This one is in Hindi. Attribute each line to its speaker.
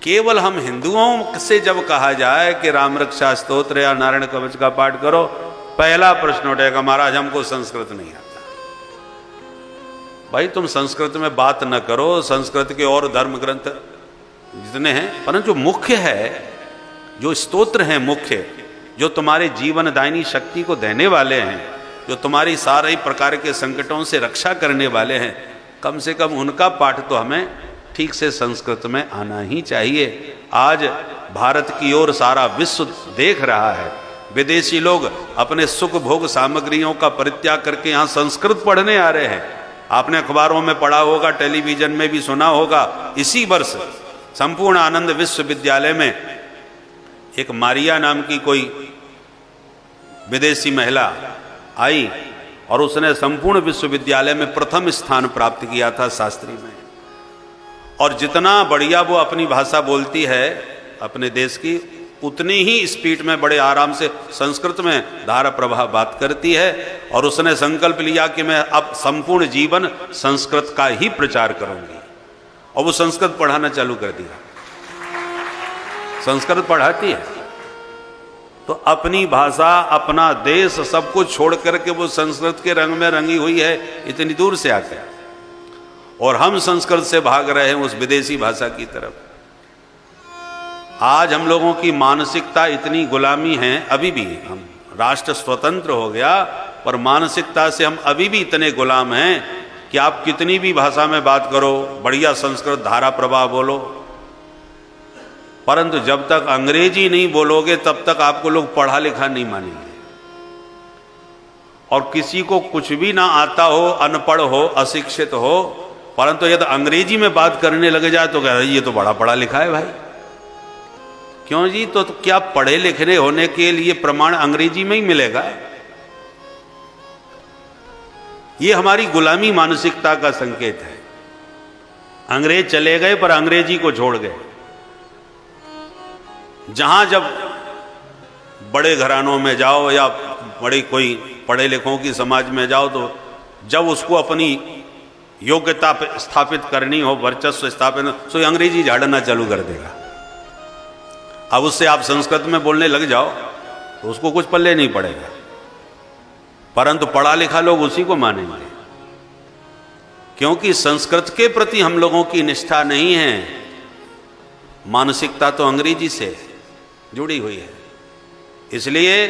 Speaker 1: केवल हम हिंदुओं से जब कहा जाए कि राम रक्षा स्तोत्र या नारायण कवच का पाठ करो, पहला प्रश्न उठेगा, महाराज हमको संस्कृत नहीं आता। भाई तुम संस्कृत में बात न करो, संस्कृत के और धर्म ग्रंथ जितने हैं, परंतु जो मुख्य है, जो स्तोत्र हैं मुख्य, जो तुम्हारे जीवन दायिनी शक्ति को देने वाले हैं, जो तुम्हारी सारे प्रकार के संकटों से रक्षा करने वाले हैं, कम से कम उनका पाठ तो हमें ठीक से संस्कृत में आना ही चाहिए। आज भारत की ओर सारा विश्व देख रहा है, विदेशी लोग अपने सुख भोग सामग्रियों का परित्याग करके यहाँ संस्कृत पढ़ने आ रहे हैं। आपने अखबारों में पढ़ा होगा, टेलीविजन में भी सुना होगा, इसी वर्ष संपूर्ण आनंद विश्वविद्यालय में एक मारिया नाम की कोई विदेशी महिला आई और उसने संपूर्ण विश्वविद्यालय में प्रथम स्थान प्राप्त किया था शास्त्री में। और जितना बढ़िया वो अपनी भाषा बोलती है अपने देश की, उतनी ही स्पीड में बड़े आराम से संस्कृत में धारा प्रवाह बात करती है। और उसने संकल्प लिया कि मैं अब संपूर्ण जीवन संस्कृत का ही प्रचार करूंगी, और वो संस्कृत पढ़ाना चालू कर दिया। संस्कृत पढ़ाती है तो अपनी भाषा, अपना देश, सब कुछ छोड़ करके वो संस्कृत के रंग में रंगी हुई है इतनी दूर से आकर, और हम संस्कृत से भाग रहे हैं उस विदेशी भाषा की तरफ। आज हम लोगों की मानसिकता इतनी गुलामी है, अभी भी हम राष्ट्र स्वतंत्र हो गया, पर मानसिकता से हम अभी भी इतने गुलाम हैं कि आप कितनी भी भाषा में बात करो, बढ़िया संस्कृत धारा प्रवाह बोलो, परंतु जब तक अंग्रेजी नहीं बोलोगे तब तक आपको लोग पढ़ा लिखा नहीं मानेंगे। और किसी को कुछ भी ना आता हो, अनपढ़ हो, अशिक्षित हो, परंतु यदि अंग्रेजी में बात करने लगे जाए तो कह रहे ये तो बड़ा पढ़ा लिखा है भाई। क्यों जी? तो क्या पढ़े लिखने होने के लिए प्रमाण अंग्रेजी में ही मिलेगा? ये हमारी गुलामी मानसिकता का संकेत है। अंग्रेज चले गए पर अंग्रेजी को छोड़ गए। जहां जब बड़े घरानों में जाओ या बड़े कोई पढ़े लिखों की समाज में जाओ, तो जब उसको अपनी योग्यता स्थापित करनी हो, वर्चस्व स्थापित, तो अंग्रेजी झाड़ना चालू कर देगा। अब उससे आप संस्कृत में बोलने लग जाओ तो उसको कुछ पल्ले नहीं पड़ेगा, परंतु पढ़ा लिखा लोग उसी को मानेंगे, क्योंकि संस्कृत के प्रति हम लोगों की निष्ठा नहीं है। मानसिकता तो अंग्रेजी से जुड़ी हुई है। इसलिए